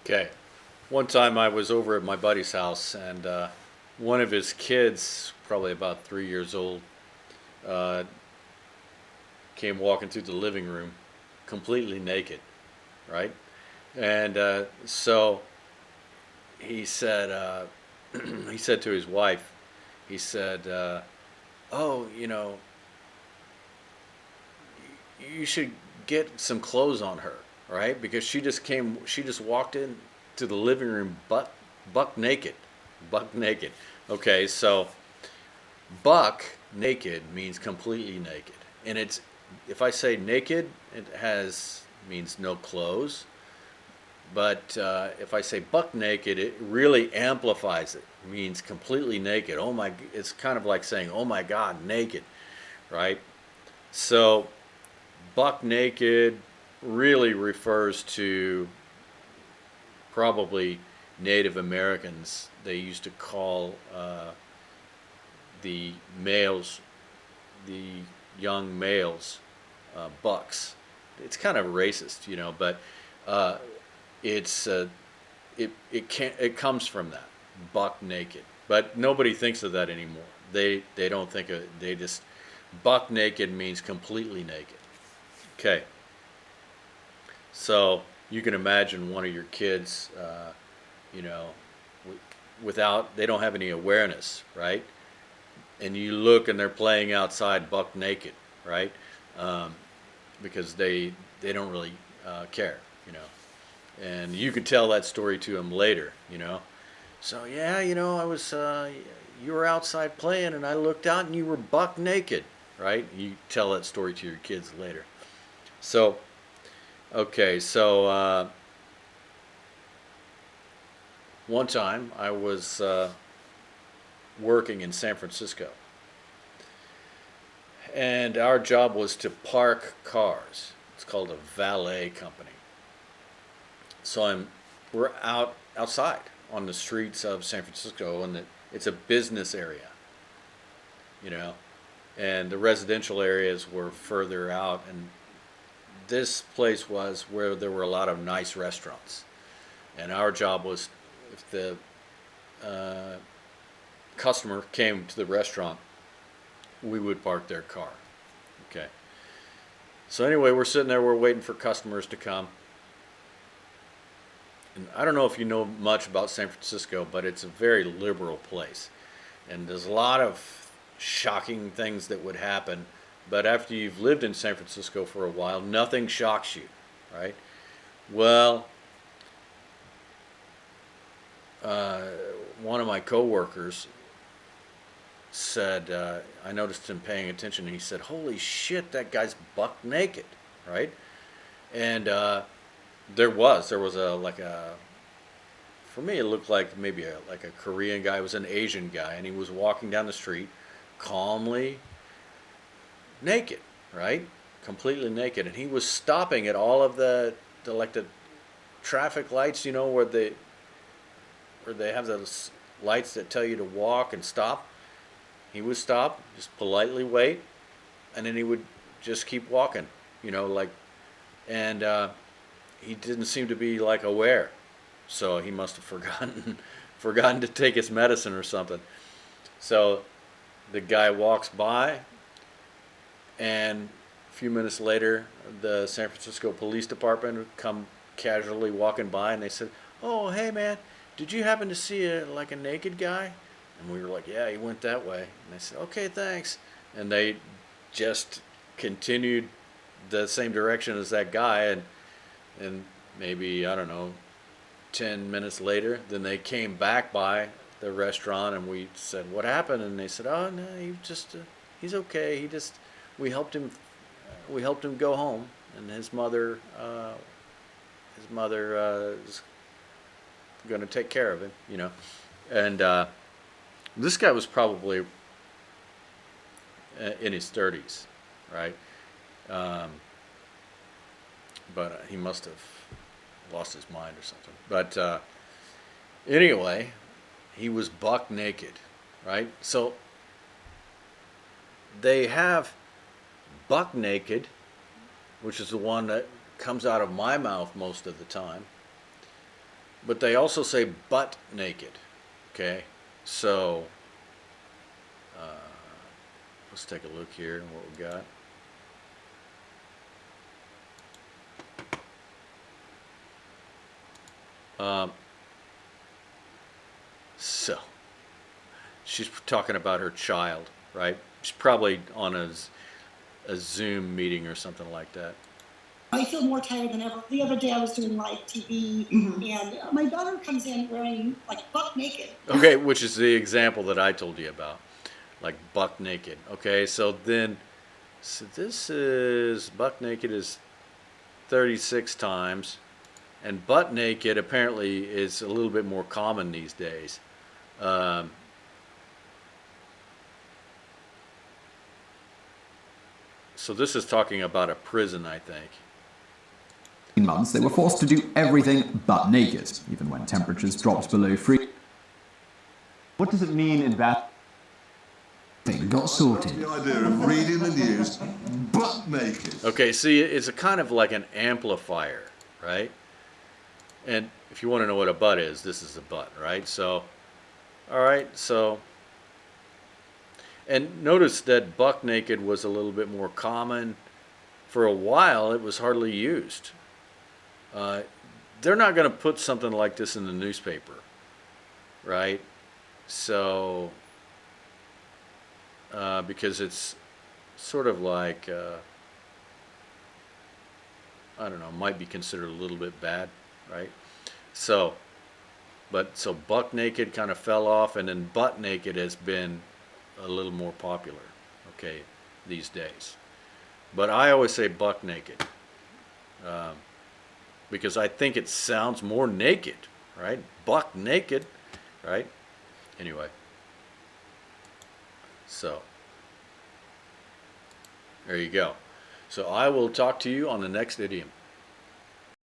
Okay. One time I was over at my buddy's house, and one of his kids, probably about 3 years old, uh, came walking through the living room completely naked, right? And so he said, he said to his wife, he said, "Oh, you should get some clothes on her, right? Because she just walked in to the living room buck naked, buck naked." Okay, so buck naked means completely naked, and it's if I say naked, it has means no clothes. But if I say buck naked, it really amplifies it. It means completely naked. Oh my! It's kind of like saying, "Oh my God, naked," right? So buck naked really refers to probably Native Americans. They used to call the males, the young males, bucks. It's kind of racist, but uh, it's it comes from that buck naked. But nobody thinks of that anymore. They don't think of they just buck naked means completely naked. Okay, so you can imagine one of your kids, you know, without they don't have any awareness, right? And you look and they're playing outside buck naked, right? Um, because they don't really care, you know. And you could tell that story to them later, you know. So yeah, I was you were outside playing and I looked out and you were buck naked, right? You tell that story to your kids later. So okay, so one time I was working in San Francisco, and our job was to park cars. It's called a valet company. So we're outside on the streets of San Francisco, and it's a business area, you know, and the residential areas were further out, and this place was where there were a lot of nice restaurants, and our job was if the uh, customer came to the restaurant, we would park their car. Okay. So anyway, we're sitting there, we're waiting for customers to come. And I don't know if you know much about San Francisco, but it's a very liberal place. And there's a lot of shocking things that would happen. But after you've lived in San Francisco for a while, nothing shocks you, right? Well, uh, one of my coworkers said, I noticed him paying attention, and he said, "Holy shit, that guy's buck naked," right? And there was a like a for me it looked like maybe like a Korean guy. It was an Asian guy, and he was walking down the street calmly naked, right? Completely naked, and he was stopping at all of the traffic lights, where they have those lights that tell you to walk and stop. He would stop, just politely wait, and then he would just keep walking, like, and he didn't seem to be like aware, so he must have forgotten forgotten to take his medicine or something. So the guy walks by, and a few minutes later, the San Francisco Police Department would come casually walking by, and they said, "Oh, hey man, did you happen to see like a naked guy?" And we were like, "Yeah, he went that way." And they said, "Okay, thanks." And they just continued the same direction as that guy, and maybe I don't know, 10 minutes later, then they came back by the restaurant, and we said, "What happened?" And they said, "Oh no, he's okay. He just we helped him go home, and his mother is going to take care of him." And this guy was probably in his 30s, right? Um, but he must have lost his mind or something. But anyway, he was buck naked, right? So they have buck naked, which is the one that comes out of my mouth most of the time. but they also say butt naked. Okay, so let's take a look here at what we got. So she's talking about her child, right? She's probably on a Zoom meeting or something like that. I feel more tired than ever. The other day I was doing live TV, and my daughter comes in wearing like buck naked. Okay, which is the example that I told you about, like buck naked. Okay, so this is buck naked is 36 times, and butt naked apparently is a little bit more common these days. So this is talking about a prison, I think. Months, they were forced to do everything but naked, even when temperatures dropped below freezing. What does it mean in that? Thing got sorted. The idea of reading the news butt naked. Okay, see, it's a kind of like an amplifier, right? And if you want to know what a butt is, this is a butt, right? So, all right, so, and notice that buck naked was a little bit more common. For a while, it was hardly used. They're not going to put something like this in the newspaper, right? So, because it's sort of like, I don't know, might be considered a little bit bad, right? So, so buck naked kind of fell off, and then butt naked has been a little more popular, okay, these days. But I always say buck naked, because I think it sounds more naked, right? Buck naked, right? Anyway, so there you go. So I will talk to you on the next idiom.